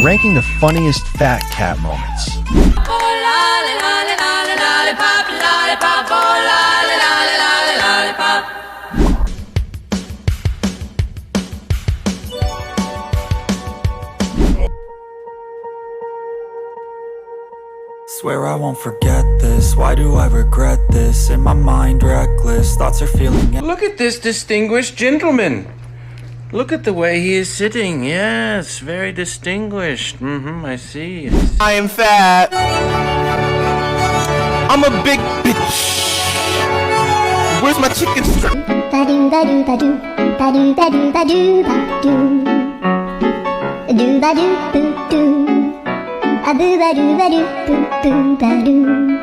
ranking the funniest fat cat moments. Swear I won't forget this. Why do I regret this? In my mind reckless, thoughts are feeling. Look at this distinguished gentleman. Look at the way he is sitting. Yes, very distinguished. I see. I am fat. I'm a big bitch. Where's my chicken strip? A boo ba doo ba doo boo boo ba doo.